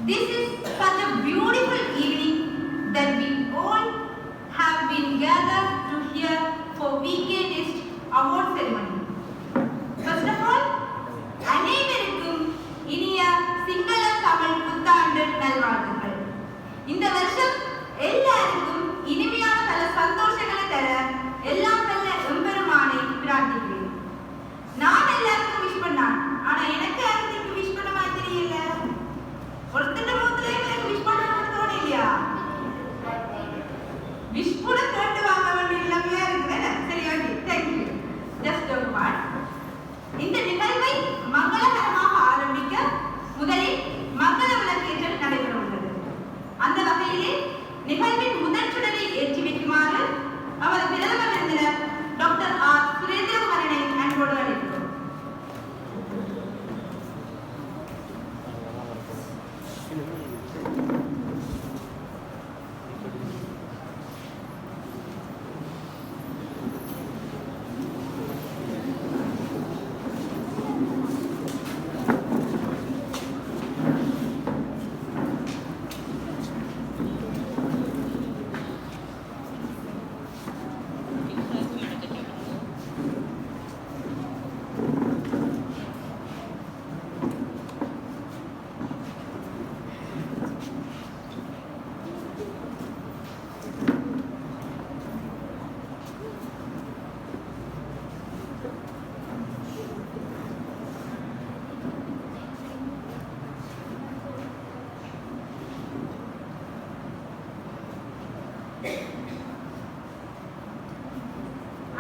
This is such a beautiful evening that we all have been gathered to hear for weekendist award ceremony. First of all, அனைவருக்கும் இனிய சிங்கள தமிழ் புத்தாண்டு நல்வாழ்த்துக்கள். இந்த வருஷம் எல்லாருக்கும் இனிமையான பல சந்தோஷங்களை தர எல்லாம் வல்ல எம்பெருமானை பிரார்த்திக்கிறேன். நான் எல்லாருக்கும் விஷ் பண்ணேன், ஆனா எனக்கு யாருக்கு விஷ் பண்ண மாதிரி தெரியல. ஒருத்தட்ட மூத்திலே எனக்கு விஷ் பண்ணணும்னு தோணலையா? விஷ் கூட கேட்டு வாங்க வேண்டிய நிலைமையா இருக்குல்ல. சரி, ஓகே, தேங்க்யூ. ஜஸ்ட் ஒரு பார்ட். இந்த நிகழ்வை மங்களகரமாக ஆரம்பிக்க முதலில் மங்கள விளக்கேற்றல் நடைபெற உள்ளது. அந்த வகையிலே நிகழ்வின் முதல் சுடரை ஏற்றி வைக்குமாறு அவர் பிரதம விருந்தினர் டாக்டர் ஆர் சுரேந்திரகுமாரனை அன்போடு அழைக்கிறோம்.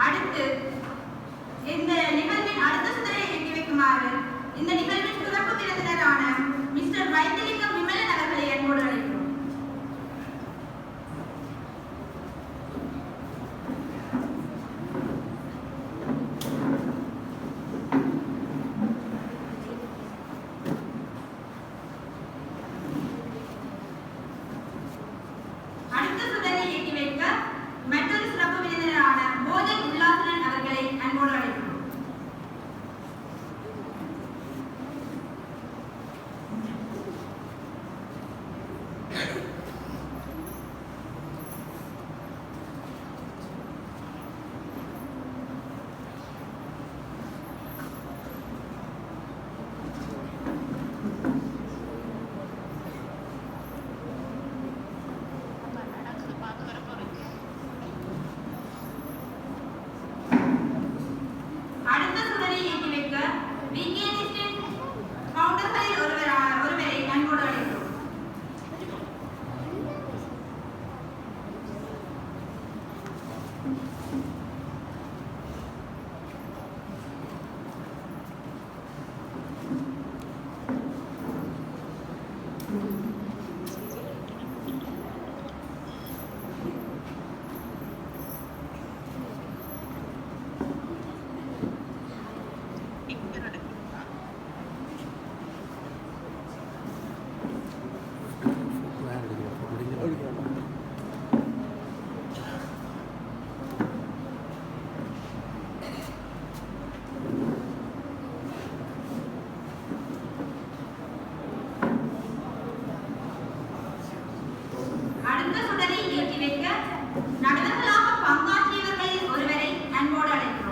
அடுத்து இந்த நிகழ்வின் அடுத்த சுடரை ஏற்றி வைக்குமாறு இந்த நிகழ்வின் சிறப்பு விருந்தினரான மிஸ்டர் வைத்திலிங்கம் விமலன் அவர்களை அன்போடு அழைக்கிறோம். அடுத்த சுடரை ஏற்றி வைக்க மற்றொரு சிறப்பு விருந்தினரான போதன் உல்லாசனன் அவர்களை அன்போடு அழைக்கிறோம். அடுத்த சுடரை ஏற்றி வைக்க வீக்கெண்டிஸ்டின் ஃபவுண்டர்களில் ஒருவரை அன்போடு அழைக்கிறோம். அடுத்த சுடரை ஏற்றி வைக்க நடுவர்களாக பங்காற்றியவர்களில் ஒருவரை அன்போடு அழைக்கிறோம்.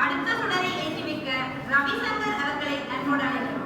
அடுத்த சுடரை ஏற்றி வைக்க ரவிசங்கர் அவர்களை அன்போடு அழைக்கிறோம்.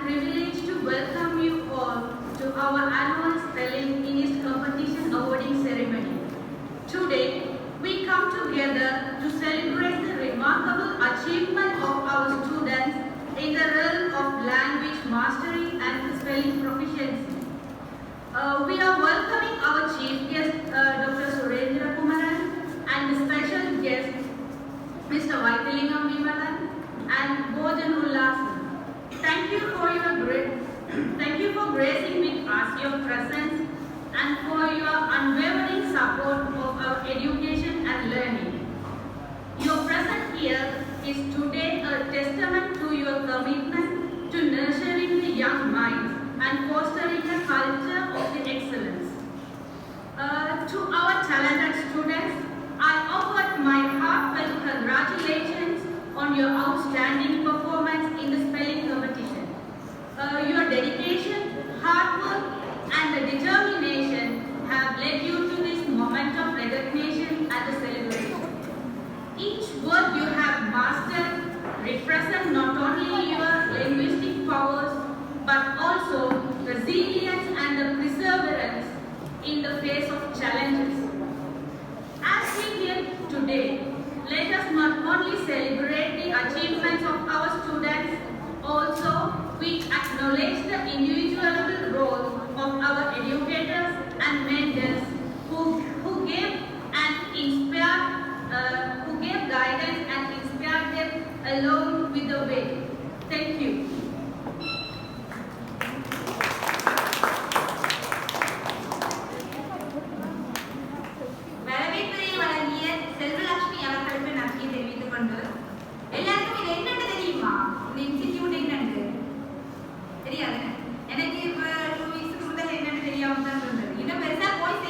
privilege to welcome you all to our annual Spelling English Competition Awarding Ceremony. Today, we come together to celebrate the remarkable achievement of our students in the realm of language mastery and spelling proficiency. We are welcoming our chief guest, Dr. Surendra Kumaran, and the special guest, Mr. Vaithalingam Vimalan and Bojan Ullasan. Thank you for gracing with us your presence and for your unwavering support of our education and learning. Your presence here is today a testament to your commitment to nurturing the young minds and fostering a culture of the excellence. To our talented students, I offer my heartfelt congratulations on your outstanding performance in the spelling competition. Your dedication, hard work, and the determination have led you to this moment of recognition and the celebration. Each word you have mastered represents not only your linguistic powers but also resilience and the perseverance in the face of challenges. As we hear today, let us not only celebrate the achievements of our students, also we acknowledge the individual role of our educators and mentors who gave guidance and inspired them along with the way. Thank you. எனக்கு இப்போ 2 வீக்ஸ்க்கு முதல்ல என்னன்னு தெரியாம தான் இருந்தது. இன்னும் பெருசா போய்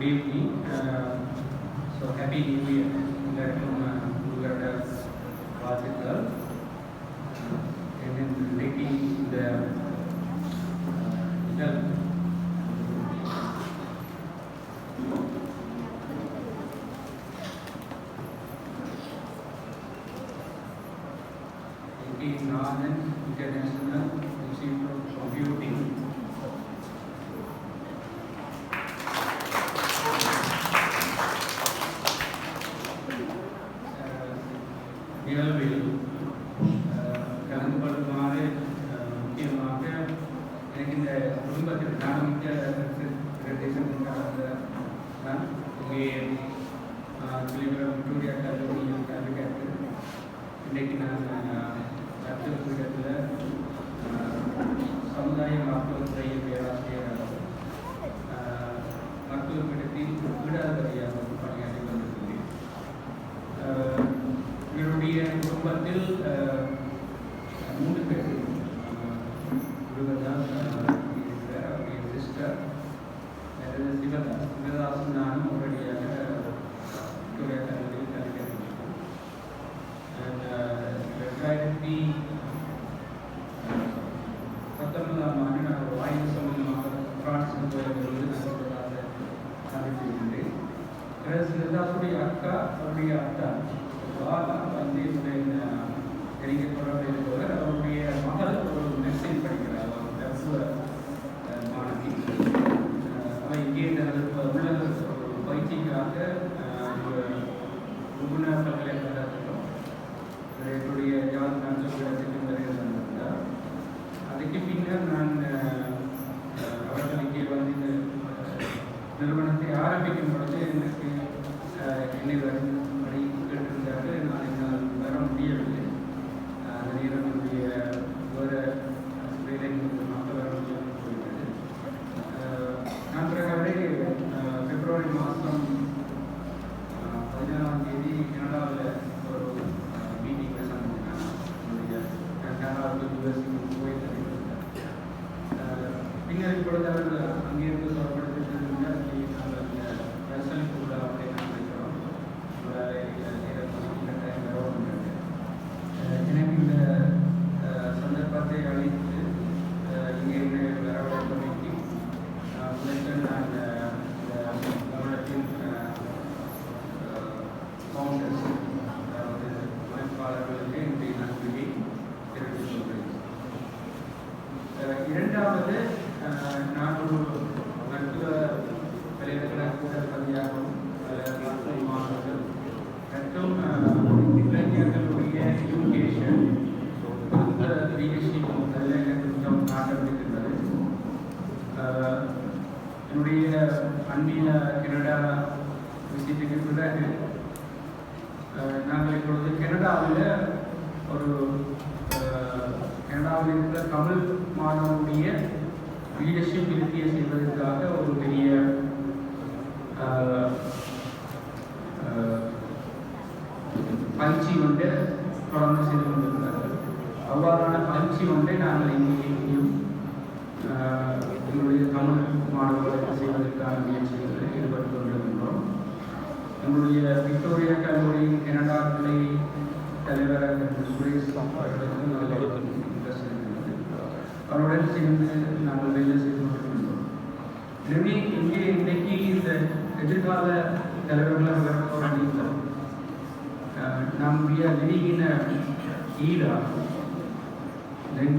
Good evening. So happy New Year. உங்களோட வாழ்த்துக்கள். இன்றைக்கு இந்த Northern International Institute of Computing நிகழ்வில் கலந்து கொள்ளுமாறு முக்கியமாக எனக்கு இந்த குடும்பத்தில் நாமிக்க நான் இங்கே விக்டோரியா கல்லூரியில் கல்வி கற்று இன்றைக்கு நான் பீடத்தில் சமுதாய மருத்துவத்துறை பேராசிரியராக மருத்துவ பீடத்தில் பீடாதிபதியாக பணியாற்றி கொண்டிருக்கிறேன். என்னுடைய குடும்பத்தில் 3 பேர் முருகதாஸ் இருக்கிறார், அவருடைய சிஸ்டர் சிவதாஸ் நானும் உடனடியாக விக்டோரியா கல்லூரியில் கல்வி கற்கிறேன். 2019ஆம் ஆண்டு நான் ஒரு ஆய்வு சம்பந்தமாக பிரான்ஸ் போயிருந்ததாக அறிவித்திருந்தேன். சிவதாசுடைய அக்கா அவருடைய அக்கா வந்து என்னுடைய நெருங்கிய தொடர்பு இருப்பவர். அவருடைய மகள் ஒரு மெடிசின் படிக்கிறார், ஒரு தத்துவ மாணவி. அவள் இங்கே உள்ள ஒரு பயிற்சிக்காக உபுனர் பல்கலைக்கழகத்திலும் என்னுடைய ஜாதகத்தில் வந்திருந்தார். அதுக்கு பின்னர் நான் அவர்கள் இங்கே வந்து இந்த நிறுவனத்தை ஆரம்பிக்கும் பொழுது எனக்கு என்னை வரும்படி கேட்டிருந்தார்கள். நான் என்னால் வர முடியவில்லை. அந்த நேரம் என்னுடைய வேறு வேலைகளுக்கு மக்கள் வர முடியாமல் போய்விட்டது. நான் பிறகு பிப்ரவரி மாதம் 17ஆம் தேதி கனடாவில் ஒரு மீட்டிங்கில் சந்தித்தேன். என்னுடைய கனடாவுக்கு யூஎஸ்க்கு போய் தெரிவித்தார். பின்னர் இப்பொழுது அவர்கள் அங்கிருந்து சொல்லப்படுத்திருந்தால் நாங்கள் ரசலிக்குள்ள அப்படின்னு நினைக்கிறோம். எனக்கு இந்த சந்தர்ப்பத்தை அழைத்து இங்கே வரவழைப்பதற்கு முதல் நான் இந்த நிறுவனத்தின் ஃபவுண்டர்ஸ் அதாவது அமைப்பாளர்களுக்கு இன்றைய நன்றியை தெரிவித்துக் கொள்கிறேன். இரண்டாவது, நான் ஒரு மருத்துவ பல்கலைக்கழக கூட்டப்பதியாகவும் மாணவர்கள் மற்றும் இளைஞர்களுடைய எஜுகேஷன் அந்த பிஎஸ்சி அதில் எனக்கு கொஞ்சம் நாட்டம் இருக்கின்றது. என்னுடைய அன்பில கனடா விசிட்டுக்கு பிறகு நாங்கள் இப்பொழுது கனடாவில் இருக்கிற தமிழ் மாணவனுடைய லீடர்ஷிப் விருத்தியை செய்வதற்காக ஒரு பெரிய பயிற்சி ஒன்று தொடர்ந்து செய்து கொண்டிருக்கிறார்கள். அவ்வாறான பயிற்சி ஒன்றை நாங்கள் இங்கேயும் எங்களுடைய தமிழ் மாணவர்களுக்கு செய்வதற்கான முயற்சிகளில் ஈடுபட்டு கொண்டிருக்கின்றோம். எங்களுடைய விக்டோரியா கல்லூரியின் கனடா கிளை தலைவர் சுரேஷ் அவர்களுக்கு நல்ல இன்ட்ரெஸ்ட் இருக்கிறது. அவருடன் சேர்ந்து நாங்கள் வேலை செய்து கொண்டிருக்கின்றோம். எனவே இங்கே இன்றைக்கு இந்த எதிர்கால தலைவர்களாக வரப்போகிறோம். Now we are living in an era, then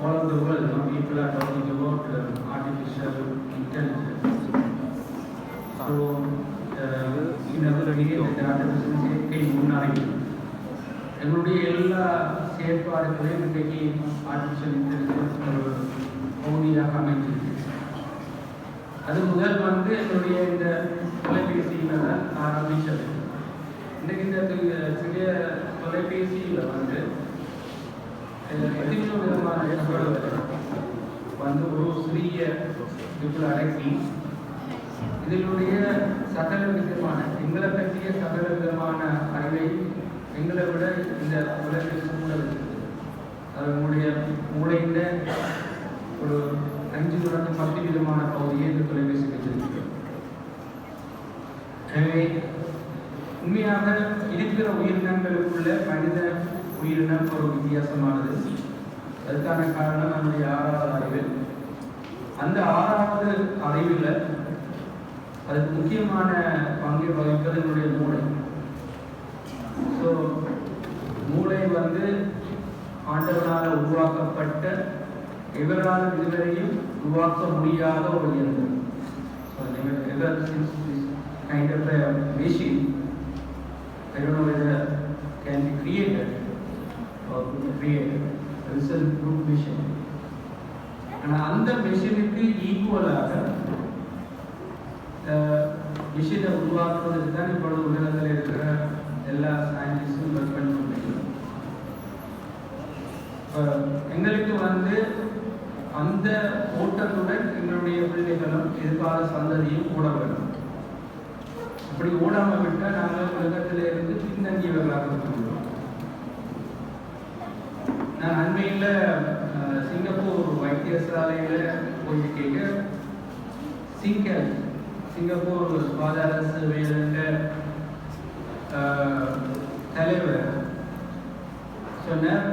all of the world, people are talking about artificial intelligence. So, in our area, the artificial intelligence முன்னாடி எங்களுடைய எல்லா செயற்பாடுகளையும் இன்றைக்கு ஆர்டிஃபிஷியல் இன்டெலிஜென்ஸ் ஒரு பகுதியாக அமைஞ்சிருக்கு. அது முதல் வந்து என்னுடைய இந்த தொலைபேசியில் தான் ஆரம்பித்தது. இன்றைக்கு இந்த சிறிய தொலைபேசியில் வந்து எத்தனையோ விதமான தகவல்கள் வந்து ஒரு சிறிய இதுக்குள்ள அடக்கி இதனுடைய சகல விதமான எங்களை பற்றிய சகல விதமான அறிவை எங்களை விட இந்த தொலைபேசி கூட இருக்குது. அது உங்களுடைய மூளையில் ஒரு 5 to 10 விதமான பகுதியை இந்த தொலைபேசி வச்சிருக்கு. எனவே உண்மையாக இருக்கிற உயிரினங்களுக்குள்ள மனித உயிரினம் ஒரு வித்தியாசமானது. அதுக்கான காரணம் நம்முடைய 6வது அறிவு. அந்த 6வது அறிவில் அதுக்கு முக்கியமான பங்கை வகிப்பது என்னுடைய மூளை. ஸோ மூளை வந்து ஆண்டவனால் உருவாக்கப்பட்ட எவரால் இதுவரையும் உருவாக்க முடியாத ஒரு இயந்திரம். Ever since this kind of a machine, I don't know whether can be created or could be created. This is a good machine. ஆனால் அந்த மெஷினுக்கு ஈக்குவலாக மிஷினை உருவாக்குவதற்கு தான் இப்பொழுது உலகத்தில் இருக்கிற எல்லா சயின்டிஸ்டும் ஒர்க் பண்ணி கொண்டிருக்கிறோம். எங்களுக்கு வந்து அந்த ஓட்டத்துடன் எங்களுடைய பிள்ளைகளும் எதிர்கால சந்ததியும் ஓட வேண்டும். அப்படி ஓடாமல் விட்டால் நாங்கள் உலகத்திலிருந்து பின்தங்கியவர்களாக இருக்கின்றோம். நான் அண்மையில் சிங்கப்பூர் வைத்தியசாலையில் போயிருக்கீங்க. சிங்கப்பூர் சுகாதார சேவையில் தலைவர் சொன்னார்.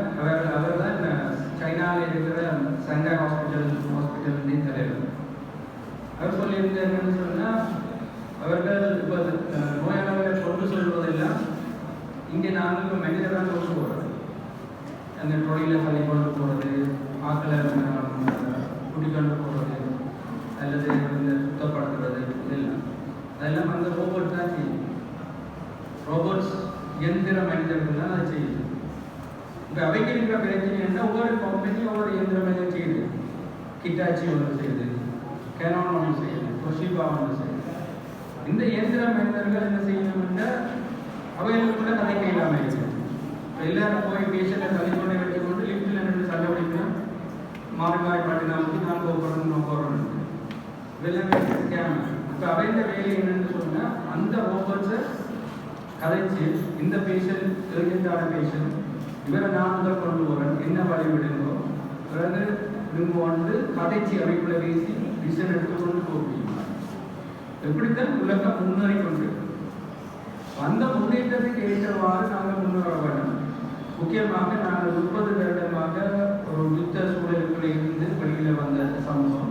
அவர் தான் சைனாவில் இருக்கிற சங்காய் ஹாஸ்பிட்டலின் தலைவர். அவர் சொல்லியிருந்தார் என்னன்னு சொன்னால், அவர்கள் இப்போ நோயாளர்களை கொண்டு சொல்வதெல்லாம் இங்கே நாங்கள் இப்போ மனிதராக கொண்டு போகிறது, அந்த தொழிலை தள்ளி கொண்டு போகிறது, ஆக்களை கூட்டிக் கொண்டு போகிறது, அல்லது இந்த சுத்தப்படுத்துறது, அதெல்லாம் அந்த ரோபோட் தான் செய்யும். ரோபோட்ஸ் இயந்திர மனிதர்கள் தான் அதை செய்யுது. இப்போ அவைக்கு இருக்கிற பிரச்சனை என்ன, ஒவ்வொரு கம்பெனி ஒவ்வொரு இயந்திர மனிதன் செய்யுது. கிட்டாச்சி ஒன்று செய்யுது, கேனான் ஒன்று செய்யுது, தொஷிபா ஒன்று செய்யுது. இந்த இயந்திர மனிதர்கள் என்ன செய்யணும்னா அவைகளுக்குள்ள கதைக்க இல்லாமல் இருக்குது. எல்லாரும் போய் பேஷண்ட்டை தள்ளிக்கொண்டே வச்சுக்கொண்டு லிஃப்டில் நின்று சண்டை பிடிக்கணும், மாறுகாய் பாட்டினாவுக்கு நான் போகிறோம் நான் போகிறோம் இதெல்லாம் கேமரா. இப்போ அவைந்த வேலை என்னன்னு சொன்னால், அந்த ரோபோட்ஸை கதைச்சு இந்த பேஷண்ட் தெரிஞ்சான பேஷண்ட் இவரை நான் முதல் கொண்டு போகிறேன், என்ன வழி விடுங்கோ, பிறகு இவங்க வந்து கதைச்சி அவைக்குள்ள பேசி டிசிஷன் எடுத்துக்கொண்டு போக முடியும். எப்படித்தான் உலகம் முன்னேறி கொண்டு அந்த முன்னேற்றத்துக்கு ஏற்றவாறு நாங்கள் முன்னேற வேண்டும். முக்கியமாக நாங்கள் 30 வருடமாக ஒரு யுத்த சூழலுக்குள்ள இருந்து வெளியில் வந்த சமூகம்.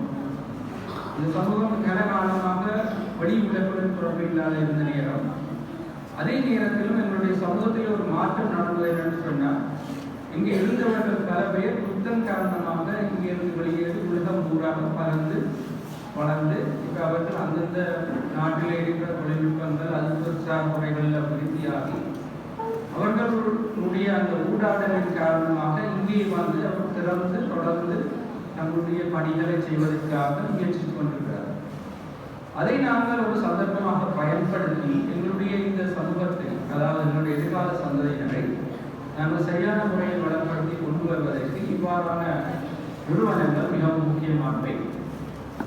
இந்த சமூகம் கனகாலமாக வெளி உலகுடன் தொடர்பு இல்லாத இருந்த நேரம், அதே நேரத்திலும் எங்களுடைய சமூகத்தில் ஒரு மாற்றம் நடந்தது என்னன்னு சொன்னால், இங்கே இருந்தவர்கள் பல பேர் யுத்தம் காரணமாக இங்கே இருந்து வெளியேறி உலகம் பூராக பறந்து வளர்ந்து இப்போ அவர்கள் அந்தந்த நாட்டில் இருக்கிற தொழில்நுட்பங்கள் அறிவுசார் முறைகளில் விருத்தியாகி அவர்களுடைய அந்த ஊடாடலின் காரணமாக இங்கே வந்து அவர் திறந்து தொடர்ந்து நம்முடைய பணிகளை செய்வதற்காக முயற்சி கொண்டிருக்கிறார். அதை நாங்கள் ஒரு சந்தர்ப்பமாக பயன்படுத்தி எங்களுடைய இந்த சமூகத்தை, அதாவது எங்களுடைய எதிர்கால சந்ததியினரை நாங்கள் சரியான முறையில் வளப்படுத்தி கொண்டு வருவதற்கு இவ்வாறான நிறுவனங்கள் மிகவும் முக்கியமானவை.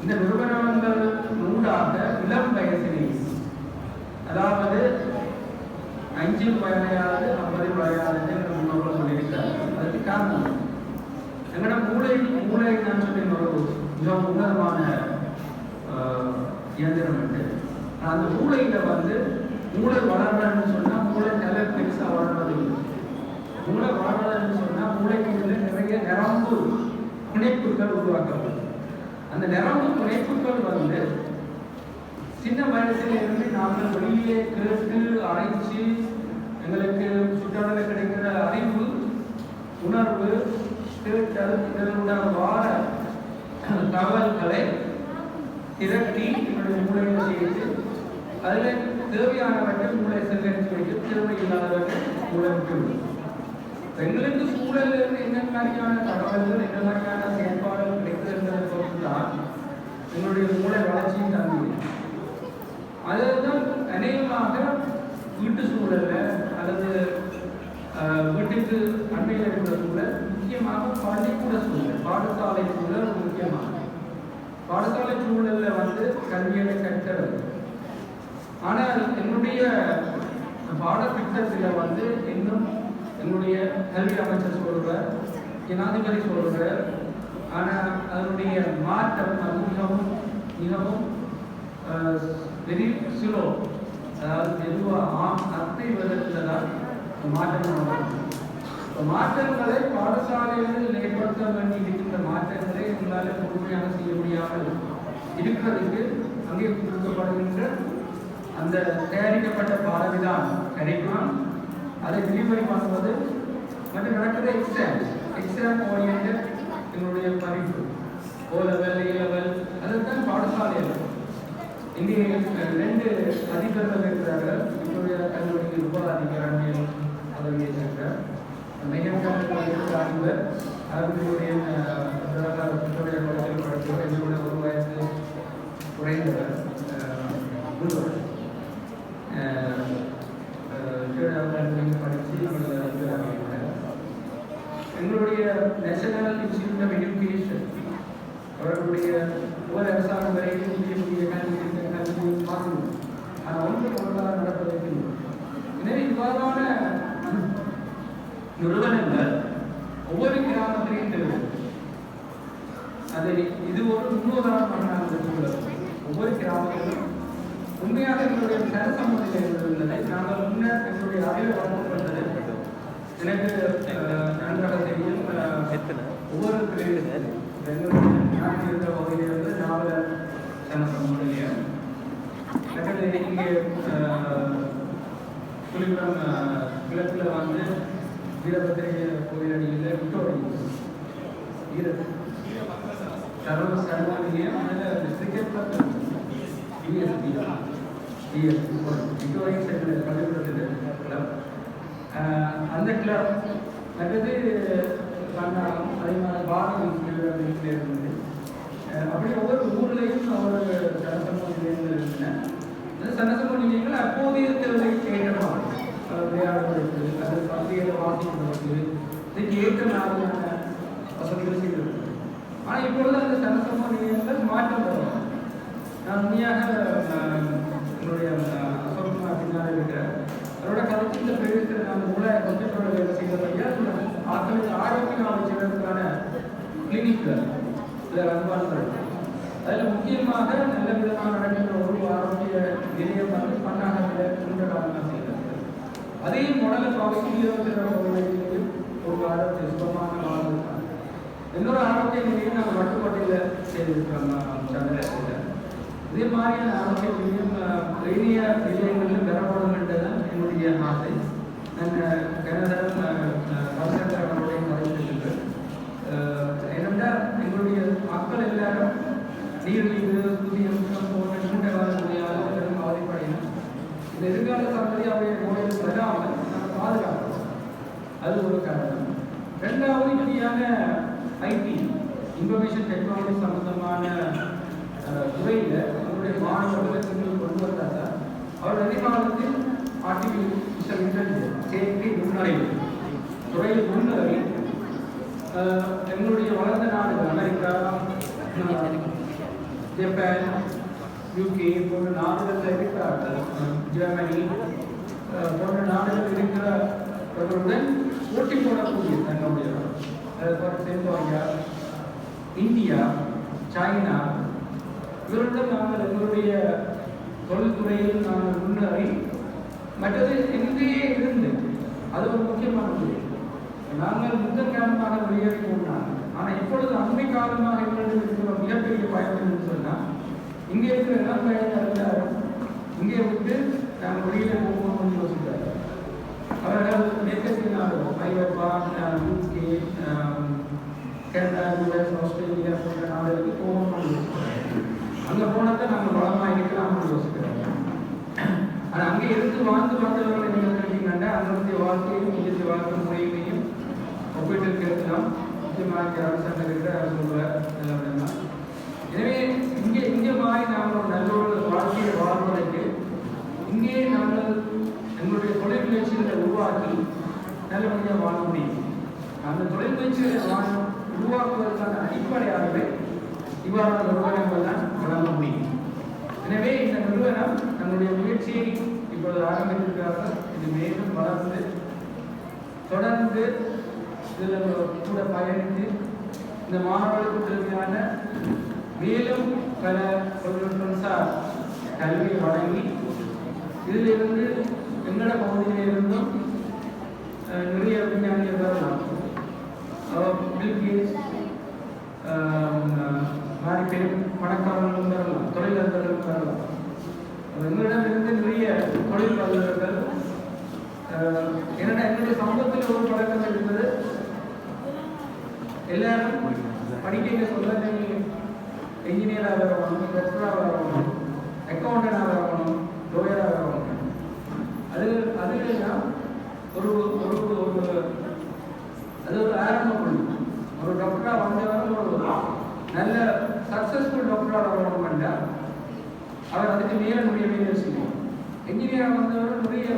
இந்த நிறுவனங்கள் ஊடாக இளம் வயசிலே, அதாவது 5 வயதையாவது 50 வயதாவது முன்னோர்கள் சொல்லியிருக்கிறார்கள். அதுக்கு காரணம் எங்களோட மூளை நான் சொல்லின ஒரு மிகவும் உன்னதமான இயந்திரம் உண்டு. அந்த மூளையில வந்து மூளை வளர்றதுன்னு சொன்னால் மூளை நல்ல பெருசாக வளர்றதில்லை. மூளை வளர்றதுன்னு சொன்னால் மூளைக்குள்ள நிறைய நரம்பு பிணைப்புகள் உருவாக்கப்படும். அந்த நரம்பு பிணைப்புகள் வந்து சின்ன வயசுல இருந்து நாங்கள் வெளியே கேட்டு அரைச்சு எங்களுக்கு சுற்றுலாவில் கிடைக்கிற அறிவு, உணர்வு, கேட்டல், இதனுடைய வார தகவல்களை திரட்டி என்னுடைய மூளையை செய்து அதில் தேவையானவற்றை மூளை சேகரித்து வைத்து தேவையில்லாதவற்றை மூளை விட்டுவிடும். எங்களுக்கு சூழலில் இருந்து என்ன மாதிரியான தகவல்கள், என்ன மாதிரியான செயல்பாடுகள் கிடைக்கிறது பொறுத்து தான் எங்களுடைய மூளை வளர்ச்சியும் தந்து. அதுதான் அநேகமாக வீட்டு சூழலில் அல்லது வீட்டுக்கு அண்மையில் இருக்கிற சூழல், முக்கியமாக பள்ளிக்கூட சூழல், பாடசாலை சூழல் முக்கியமாக. பாடசாலை சூழலில் வந்து கல்வியை கற்கிறது. ஆனால் என்னுடைய பாடத்திட்டத்தில் வந்து இன்னும் என்னுடைய கல்வி அமைச்சர் சொல்கிறார், ஜனாதிபதி சொல்கிறார், ஆனால் அதனுடைய மாற்றம் அது மிகவும் மிகவும் வெரி ஸ்லோ. அதாவது மெதுவாக அத்தை விதத்தில் தான் மாற்றங்கள் வரும். மாற்றங்களை பாடசாலைகளில் ஏற்படுத்த வேண்டி இருக்கின்ற மாற்றங்களை எங்களால் முழுமையாக செய்ய முடியாமல் இருக்கிறதுக்கு அங்கே கொடுக்கப்படுகின்ற அந்த தயாரிக்கப்பட்ட பாடவிதான் கரிக்குலம் அதை விரிவுரை பண்ணுவது மற்றும் நடக்கிற எக்ஸாம் ஓரியன்ட் எங்களுடைய படிப்பு ஓ லெவல் ஏ லெவல் அதுதான் பாடசாலையில் இங்கே 2 அதிபர்கள் இருக்கிறார்கள். என்னுடைய கல்லூரிக்கு உப அதிபர் பதவி ஏற்றிருக்கிறார். மையக்காரர்கள் அதிபர் அவர்களுடைய பெற்றோருடைய குழந்தைகள் படித்தவர் என்னுடைய 1 வயது குறைந்தவர் முதல்வர் படித்து எங்களுடைய நேஷனல் இன்ஸ்டிடியூட் ஆஃப் எஜுகேஷன் அவர்களுடைய ஒவ்வொரு அரசாங்கம் வரைக்கும் புதிய கல்வி மாற்றணும். ஆனால் ஒன்று ஒன்றாக நடப்பதற்கு. எனவே இவ்வாறான நிறுவனங்கள் ஒவ்வொரு கிராமத்திலையும் தேவை. அதை இது ஒரு முன்னுதாரணமாக நான் எடுத்துள்ளது. ஒவ்வொரு கிராமத்திலும் உண்மையாக எங்களுடைய சமநிலை உள்ளதை நாங்கள் முன்னர் எங்களுடைய அறிவை வளர்க்கப்பட்டது எனக்கு நன்றாக தெரியும். ஒவ்வொரு நான் இருக்கிற பகுதியிலிருந்து 4 சமநிலையம் இங்கே புலிகுளம் கிழக்கில் வந்து வீரபத்திரிய கோயிலடியில் விக்டோரியா சர்வ சர்வநிலையம் அதில் கிரிக்கெட் கிளப் விக்டோரியா சைடில் பள்ளிக்கூடத்தில் கிளப் அந்த கிளப் மற்றது கண்ணாகம் அதே மாதிரி பாரதம் இருந்தது. அப்படி ஒவ்வொரு ஊர்லேயும் ஒவ்வொரு சனசமூக நிலையங்கள் இருந்தன. அந்த சனசமூக நிலையங்கள் அப்போதைய தேவைக்கு ஏற்றமாக விளையாடுவதற்கு அது பள்ளிகளை வாசிப்பதற்கு இதுக்கு ஏற்ற மாதிரியான வசதிகள் செய்திருக்கிறது. ஆனால் இப்பொழுது அந்த சனசமூக நிலையங்கள் மாற்றம் வரும். நான் உண்மையாக என்னுடைய அசோக்குமார் பின்னால் இருக்கிறேன். அதோட கருத்து இந்த பேருக்கு நான் மூல கொஞ்சத்தோட வேலை செய்தபடியா ஆக்களுக்கு ஆரோக்கியம் செய்வதற்கான கிளினிக்கள் இதில் அன்பார்கள். அதில் முக்கியமாக நல்ல விதமாக நடக்கின்ற ஒரு ஆரோக்கிய நிலையம் வந்து பண்ணாகத்தில் மூன்று காலமாக செய்கிறது. அதே முடலை பகுதியில் ஒரு ஆரோக்கிய சுகமான வாழ்ந்திருக்காங்க. இன்னொரு ஆரோக்கிய நிலையம் நாங்கள் மட்டுப்பட்டியில் செய்திருக்கிறோம் சந்திரத்தில். இதே மாதிரியான ஆரோக்கிய நிலையம் பெரிய நிலையங்களில் பெறப்படும் என்றுதான் என்னுடைய ஆசை. நான் கனதரம் அவர்களுடைய கருத்துக்கள் ஏனென்றால் எங்களுடைய மக்கள் எல்லாரும் நீர்மீது புதிய போன்ற நீண்ட கால நோயால் பாதிப்படையும். இந்த எதிர்கால சந்ததி அவருடைய நோயில் வராமல் நம்ம பாதுகாக்கிறோம். அது ஒரு காரணம். 2வது இப்படியான ஐடி இன்ஃபர்மேஷன் டெக்னாலஜி சம்பந்தமான துறையில் அவருடைய மாணவர்களை கொண்டு வந்தாங்க. அவர் எதிர்காலத்தில் ஆர்டிஃபிஷியல் இன்டெலிஜென்ஸ் செயற்கை நுண்ணறிவு துறையில் முன்னேறி எங்களுடைய வளர்ந்த நாடுகள் அமெரிக்கா, ஜப்பான், யூகே போன்ற நாடுகளில் இருக்கிறார்கள். ஜெர்மனி போன்ற நாடுகள் இருக்கிறவர்களுடன் போட்டி போடக்கூடிய தங்களுடைய தென்கொரியா, இந்தியா, சைனா இவருடன் நாங்கள் எங்களுடைய தொழில்துறையில் நாங்கள் முன்னேறி மற்றது எங்கேயே இருந்து அது ஒரு முக்கியமானது. நாங்கள் முதல் காலமாக வெளியேறி போனாங்க. ஆனால் இப்பொழுது அண்மை காலமாக எங்களுக்கு இருக்கிற மிகப்பெரிய பயம் என்று சொன்னால் இங்கே இருக்கிற இளம் பயணம் இங்கே விட்டு நாங்கள் வெளியில போகணும்னு யோசிக்கிறார்கள். அவர்கள் மேற்கத்திய நாடுகள் ஐரோப்பா, யூகே, கனடா, US, ஆஸ்திரேலியா போன்ற நாடுகளுக்கு போகணும்னு யோசிக்கிறார்கள். அங்கே போனதை நாங்கள் வளமாக இருக்கலாம்னு யோசிக்கிறோம். ஆனால் அங்கே இருந்து வந்தவர்கள் நீங்கள் கேட்டீங்கன்னா அங்களுடைய வாழ்க்கையும் இந்திய வாழ்க்கை முறையிலையும் ஒப்பிட்டு இருக்கலாம். முக்கியமாக அரசாங்கம் இருக்கிற சொல்லுவார். எனவே இங்கே மாதிரி நாங்கள் ஒரு நல்ல ஒரு வாழ்க்கையை வாழ்வதற்கு இங்கே நாங்கள் எங்களுடைய தொழில் முயற்சிகளை உருவாக்கி நல்லபடியாக வாழ முடியும். அந்த தொழில் முயற்சிகளை உருவாக்குவதற்கான அடிப்படையாகவே இவ்வாறான நிறுவனங்கள் தான் வழங்க முடியும். எனவே இந்த நிறுவனம் நம்முடைய முயற்சியை இப்பொழுது ஆரம்பித்திருக்கிறார்கள். இது மேலும் வளர்ந்து தொடர்ந்து இதில் கூட பயணித்து இந்த மாணவர்களுக்கு தேவையான மேலும் பல தொழில்நுட்பம் சார் கல்வியை வழங்கி இதிலிருந்து எங்களோட பகுதியிலிருந்தும் நிறைய விஞ்ஞானிகள் வரலாம். பில் கேட்ஸ் மாதிரி பெரும் பணக்காரர்களும் வரலாம், தொழிலதிபர்களும் வரலாம். எங்களிடமிருந்து நிறைய தொழில் வல்லுநர்கள் என்னுடைய சமூகத்தில் ஒரு பழக்கம் இருந்தது. எல்லாரும் படிக்க சொல்ல என்ஜினியராக வரணும், டாக்டராக வரணும், அக்கௌண்டண்டாக வரணும், லோயராக வரணும். அதுலாம் ஒரு ஒரு அது ஒரு ஆரம்ப புள்ளி. ஒரு டாக்டராக வந்தவரும் ஒரு நல்ல சக்சஸ்ஃபுல் டாக்டராக வரணும்னா அவர் அதுக்கு மேலே நிறைய வேலை செய்யணும். என்ஜினியராக வந்தவரும் நிறைய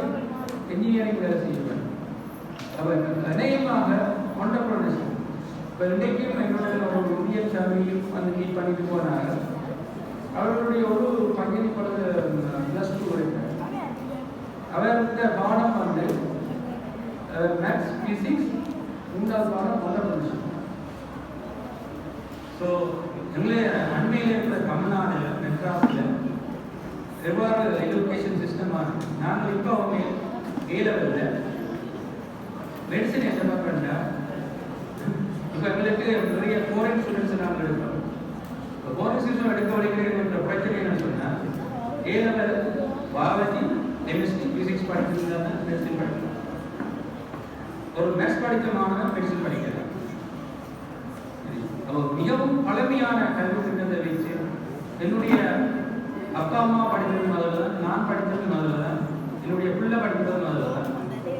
என்ஜினியரிங் வேலை செய்யணும். அவர் அநேகமாக ஆண்டர்பிரனர்ஷிப். இப்போ இன்றைக்கும் எங்களுடைய ஒரு இந்தியன் ஃபேமிலியும் வந்து மீட் பண்ணிட்டு போனாங்க. அவர்களுடைய ஒரு பையன் இப்பொழுது +2 இருக்கிறார். அவருடைய பாடம் வந்து மேத்ஸ், பிசிக்ஸ், 3வது பாடம் ஆண்டர்பிரனர்ஷிப். ஸோ எங்களே அண்மையில் இருக்கிற தமிழ்நாடு மெட்ராஸில் எவ்வாறு எஜுகேஷன் சிஸ்டமாக இருக்குது. நாங்கள் இப்போ அவங்க A-லெவலில் மெடிசன் என்ன பண்ணால் இப்போ எங்களுக்கு நிறைய ஃபாரின் ஸ்டூடெண்ட்ஸ் நாங்கள் எடுக்கிறோம். இப்போ ஃபாரின் ஸ்டூடெண்ட்ஸ் எடுக்க வரைக்கிற பிரச்சனை என்னன்னு சொன்னால் A-லெவல் பயாலஜி, கெமிஸ்ட்ரி, பிசிக்ஸ் படிச்சிருந்தா மெடிசன் படிக்கலாம். ஒரு மேத்ஸ் படித்த மாணவன் மெடிசன் படிக்கிறார். மிகவும் பழமையான கல்வி திட்டத்தை வச்சு என்னுடைய அப்பா அம்மா படித்தது முதல்ல தான், நான் படித்தது முதல்ல தான், என்னுடைய பிள்ளை படித்தது முதல்ல தான்.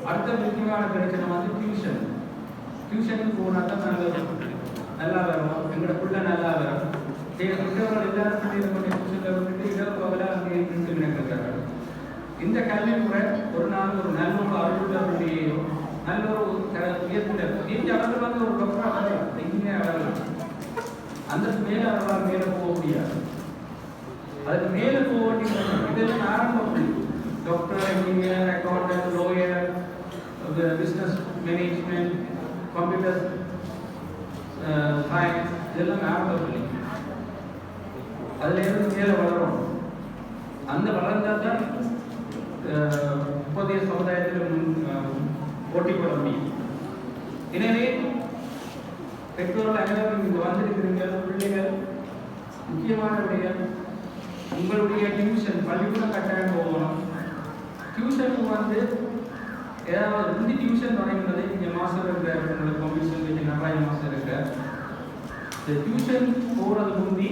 அடுத்த முக்கியமான பிரச்சனை வந்து டியூஷன். டியூஷனுக்கு போனால் தான் நல்லா வரும், எங்களோட பிள்ளை நல்லா வரும். பெற்றவர்கள் எல்லாரும் பிள்ளைகளை டியூஷனில் வந்துட்டு இரவு பகலாக அங்கே இருந்து நினைக்கிறார்கள். இந்த கல்வி முறை ஒரு நாள் ஒரு நல்ல ஒரு அறிவுள்ள பிள்ளையோ நல்ல ஒரு உயர்ந்த அளவில் வந்து ஒரு டாக்டராக வரலாம், இன்ஜினியர் வரலாம். அந்த மேலே அவர்களால் மேலே போக முடியாது. அதுக்கு மேலே போக வேண்டிய இதெல்லாம் ஆரம்ப புள்ளி. Doctor, engineer, accountant, lower, business management, computer science, இதெல்லாம் ஆரம்ப புள்ளி. அதுலேருந்து மேலே வளரும். அந்த வளர்ந்தால் தான் இப்போதைய சமுதாயத்தில் போட்டி போட முடியும். எனவே பெற்றோர்கள் அனைவரும் இங்கே வந்திருக்கிறீங்க. பிள்ளைகள் முக்கியமான விடயம், உங்களுடைய டியூஷன் பள்ளிக்கூடம் கட்டாயம் போகணும். டியூஷனுக்கு வந்து ஏதாவது ஹிந்தி டியூஷன் தொடங்குறது இங்கே மாஸ்டர் இருக்கிற உங்களுக்கு கம்ப்யூட்டர் வச்சு நடராஜ மாஸ்டர் இருக்கிற இந்த டியூஷன் போகிறது முந்தி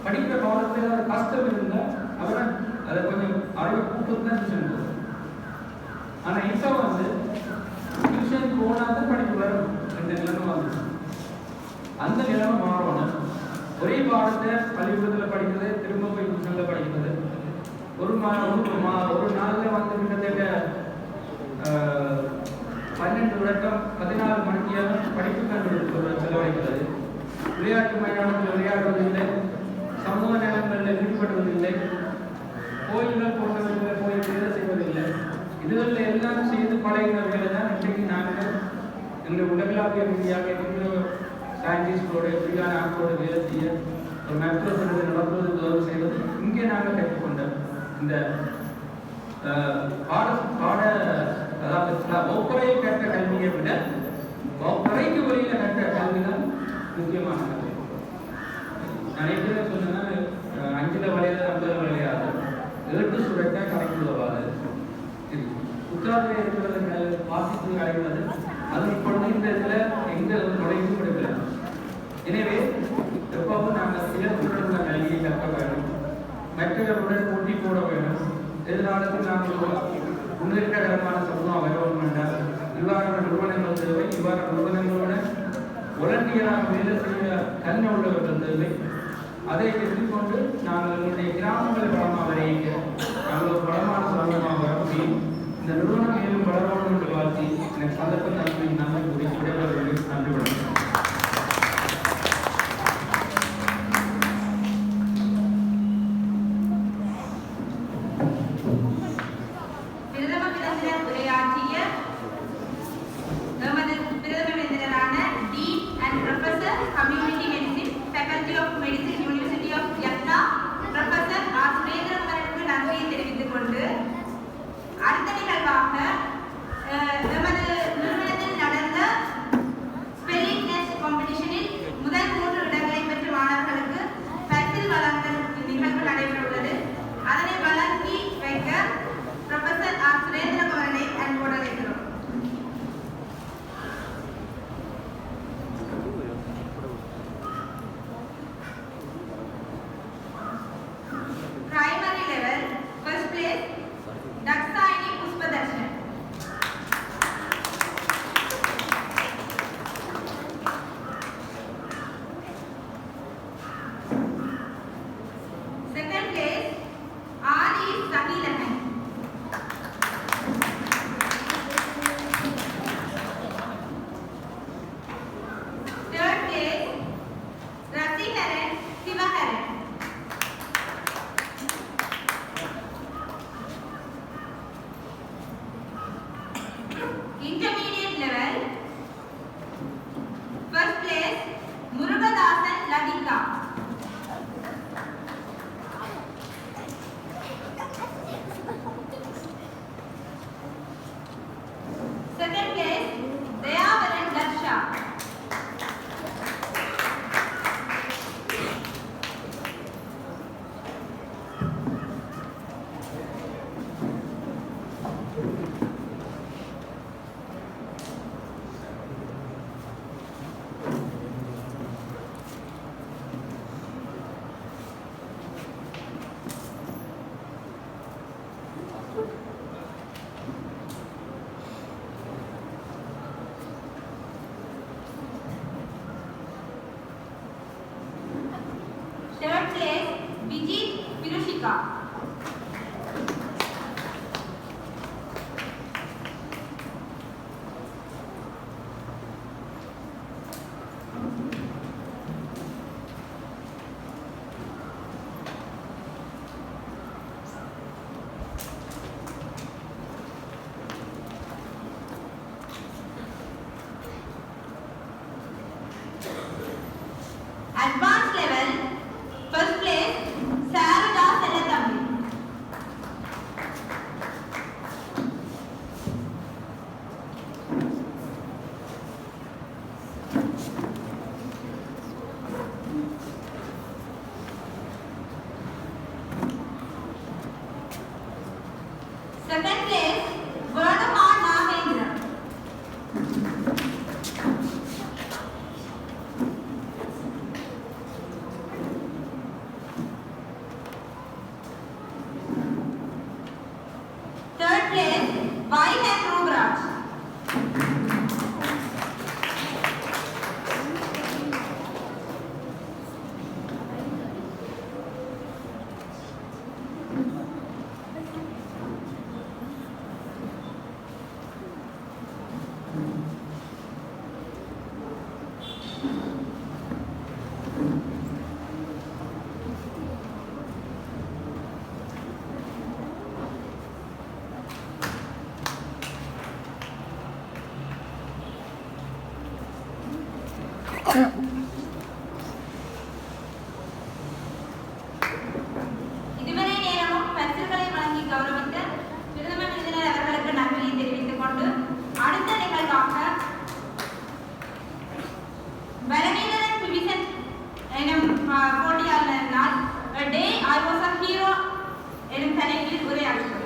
படிக்கிற காலத்தில் ஏதாவது கஷ்டம் இருந்தால் அவரை அதை கொஞ்சம் அறிவு கூப்பிட்டு தான் டியூஷன் போகும். ஆனால் இப்போ வந்து டியூஷன் போனால் தான் படிப்பு வரும். அந்த நிலைமை வந்து அந்த நிலைமை மாறணும். ஒரே பாடத்தை பள்ளிக்கூடத்தில் படிக்கிறது, திரும்ப போய் டியூஷனில் படிக்கிறது. ஒரு நாளில் வந்து கிட்டத்தட்ட 12 தொடக்கம் 14 மணிக்கு படிப்புக்கான செலவழிக்கிறது. விளையாட்டு மைதானத்தில் விளையாடுவதில்லை, சமூக நலங்களில் ஈடுபடுவதில்லை, கோயில்கள் போன்றவர்களில் போய் வேலை செய்வதில்லை. இதுகளில் எல்லாம் செய்து பழகின வேலை தான் இன்றைக்கு நாங்கள் எங்கள் உலகளாவிய ரீதியாக சயின்டிஸ்டோட விஞ்ஞான ஆட்களோட வேலை செய்ய ஒரு மருத்துவ நடத்துவது உதவி செய்வது இங்கே நாங்கள் கற்றுக்கொண்டோம். இந்த அதாவது வகுப்பறையை கற்ற கல்வியை விட வகுப்பறைக்கு வெளியில் கற்ற கல்வி தான் முக்கியமான கல்வி. நான் எப்படி சொன்னேன்னா 5 வளையாது 50 வளையாது 7 சுரக்க கரைக்குள்ளவாது உற்சாகத்தில் இருக்கிறது வாசித்து அடைகிறது. அது இப்பொழுது இந்த இதில் எந்த நுழைவும் கொடுக்கல. எனவே எப்பவும் நாங்கள் சிலருடன் கல்வியை கற்க வேண்டும், மற்றவர்களுடன் போட்டி போட வேண்டும். எதிர்காலத்தில் நாங்கள் முன்னேற்றகரமான சமூகம் வரவும் என்றால் இவ்வாறான நிறுவனங்கள் தேவை. இவ்வாறான நிறுவனங்களுடன் உடனடியாக வேலை செய்ய தன்மை உள்ளவர்கள் தேவை. அதை எதிர்கொண்டு நாங்கள் எங்களுடைய கிராமங்களை வளமாக வரையிக்க நாங்கள் ஒரு வளமான சமூகமாக வர முடியும். இந்த நிறுவனம் மேலும் வளரணும் என்று வாழ்த்தி எனக்கு சந்தர்ப்பம் தன்மை நன்மை கூறி விடைபெறுவதை நன்றி வணக்கம். Professor R. Surendran அவர்களுக்கு நன்றியை தெரிவித்துக் கொண்டு அடுத்த நிகழ்வாக நமது நிறுவனத்தில் நடந்த ஸ்பெல்லிங் டெஸ்ட் காம்படிஷனில் முதல் 3 இடங்களை பெற்ற மாணவர்களுக்கு பரிசில் வழங்கல் நிகழ்வு நடைபெற உள்ளது. அதனை வழங்கி வைக்க ப்ரொஃபசர் ஆர் சுரேந்திரன் அவர்களை அன்போடு அழைக்கிறோம். Primary level, first place, Daksayani Pushpadarshan. Second place, Adi Sahilahan. Third place, Rasiharan Sivaharan. Intermediate level, first place, Murugadasan Ladika. Second place, Dayavaran Darsha. Third place, Vijit Virushika. Advanced level, first place, Sarada Selathambi. Second place, Vernamar Nagendra. Third place, Vaihan Rugraj. இதுவரை நேரமும் பரிசுகளை வழங்கி கௌரவித்த பிரதம விருந்தினர் அவர்களுக்கு நன்றியை தெரிவித்துக் கொண்டு அடுத்த நிகழ்வாக பரமேந்திரன் டிவிஷன் எனும் போட்டியாளரினால் A Day I Was a Hero எனும் தலைப்பில் உரையாற்றுவது.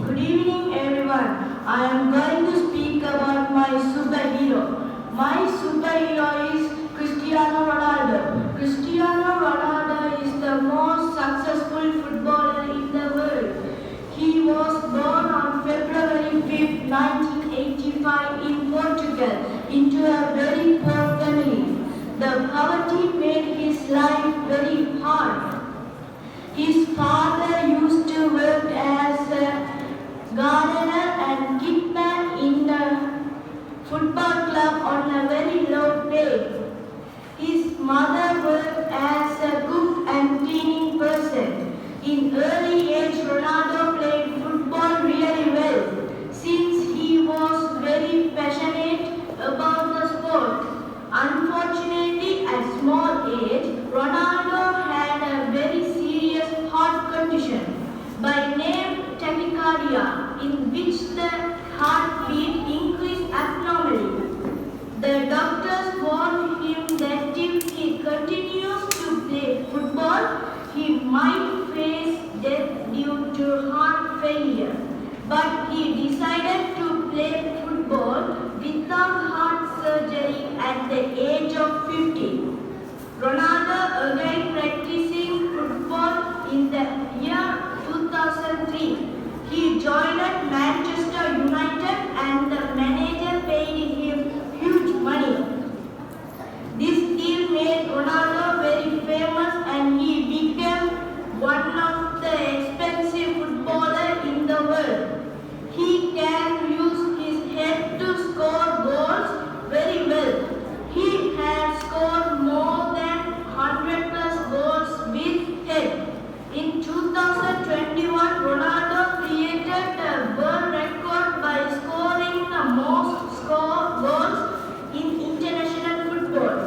Good evening, everyone. I am going to speak about my superhero. My superhero is Cristiano Ronaldo. Cristiano Ronaldo is the most successful footballer in the world. He was born on February 5th, 1985 in Portugal into a very poor family. The poverty made his life very hard. His father used to work as a gardener and kitman in a football club on a very low pay. mother worked as a cook and cleaning person. In early age, Ronaldo played football really well since he was very passionate about the sport. Unfortunately, at small age, Ronaldo had a very serious heart condition by name tachycardia, in which the heartbeat increased abnormally. The doctors warned him that if he continues to play football, he might face death due to heart failure. But he decided to play football without heart surgery at the age of 50. Ronaldo again practicing football in the year 2003. He joined Manchester United and the manager paid him huge money. This deal made Ronaldo very famous and he became one of the expensive footballers in the world. He can use his head to score goals very well. He has scored more than 100 plus goals with head. In 2021, Ronaldo created a world record by scoring the most goals in international football.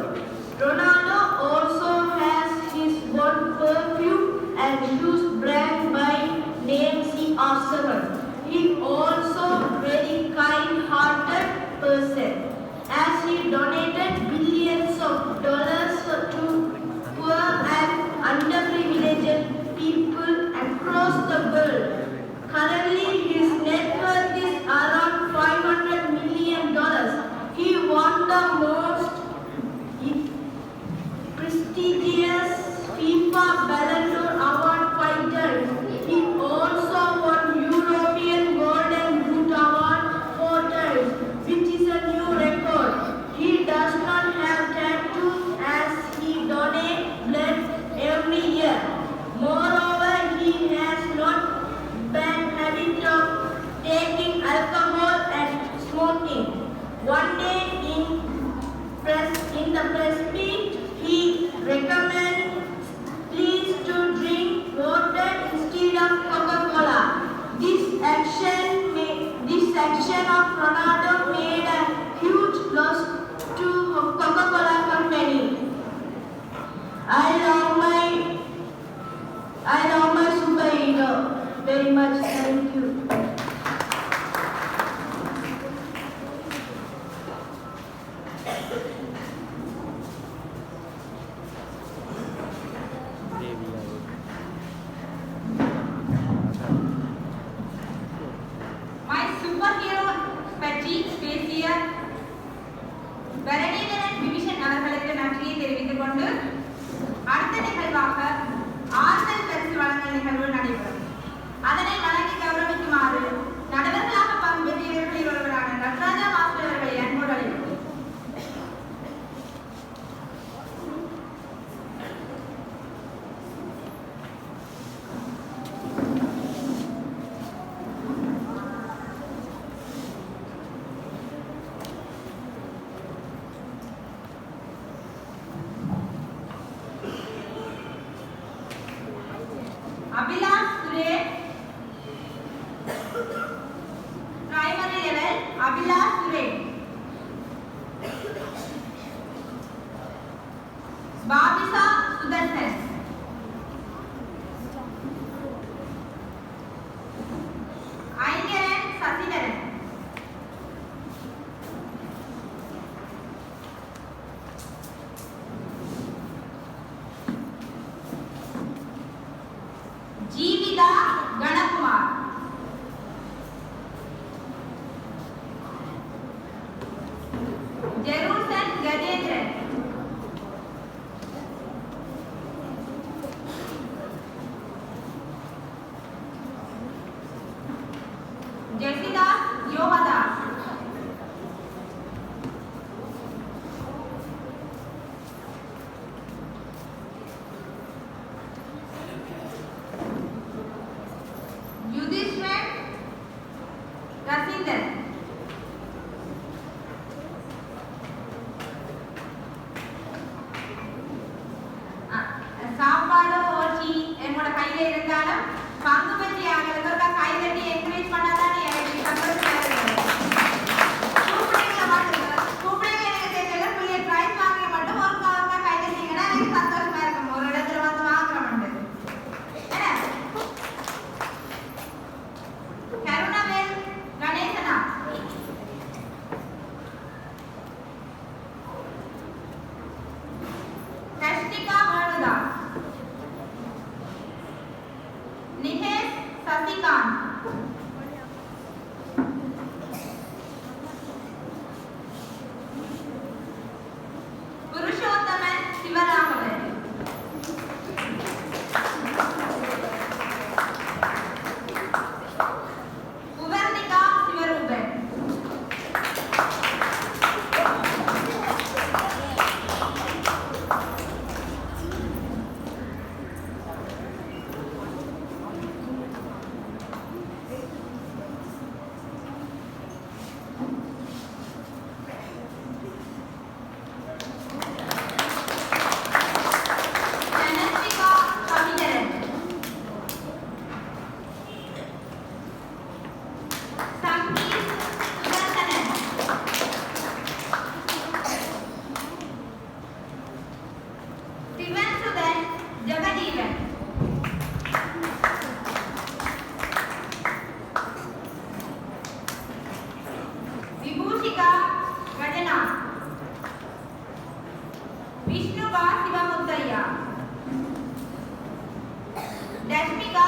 Ronaldo also has his own perfume and shoes brand by name CR7. He also very kind-hearted person, as he donated billions of dollars to poor and underprivileged people across the world. Currently, his net worth is around $500 million. He won the most prestigious FIFA Ballon d'Or award 5 times. He also won European Golden Boot Award 4 times, which is a new record. He does not have tattoos as he donates blood every year. Moreover, he has not bad habit of taking alcohol and smoking. One day in the press meet, he recommends please to drink water instead of Coca-Cola. This action of Ronaldo made a huge loss to Coca-Cola company. I love my superhero very much. Thank you. My superhero பற்றி பேசிய பரணீதரன் விபிஷன் அவர்களுக்கு நன்றியை தெரிவித்துக் கொண்டு அடுத்த நிகழ்வாக ஆறுதல் பரிசு வழங்கல் நிகழ்வு நடைபெறும். அதனை வழங்கி கௌரவிக்குமாறு நடுவர்களாக பங்கேற்றவர்களில் ஒருவரான நடராஜா மாஸ்டர் அவர்களை அன்போடு அழைக்கிறோம். Abhilash Sure, நீ என்கரேஜ் பண்ணாதான் நீ எனக்கு சந்தோஷமா இருக்கு. கூப்பிடுங்க மாட்டேங்க. கூப்பிடுங்க எனக்கு தெரியல. பிள்ளை பிரைஸ் வாங்க மட்டும் ஒரு காரணமா கைதட்டீங்கன்னா எனக்கு சந்தோஷமா இருக்கும். ஒரு இடத்துல வந்து வாங்குறோம்னு. என்ன? கருணாவேல் கணேசனா. கஷ்டிகா வேணுதாஸ். நிகேஷ் சசிகாந்த். புருஷோத்தமன் சிவராகவன். உவர்ணிகா சிவரூபன். தனஸ்விகா கவிதரன். சங்கீத் சுதர்சனன். சிவன் சுதன் ஜெகதீவன். விபூஷிகா கஜனா. விஷ்ணுகா சிவமுத்தையா. தஷ்மிகா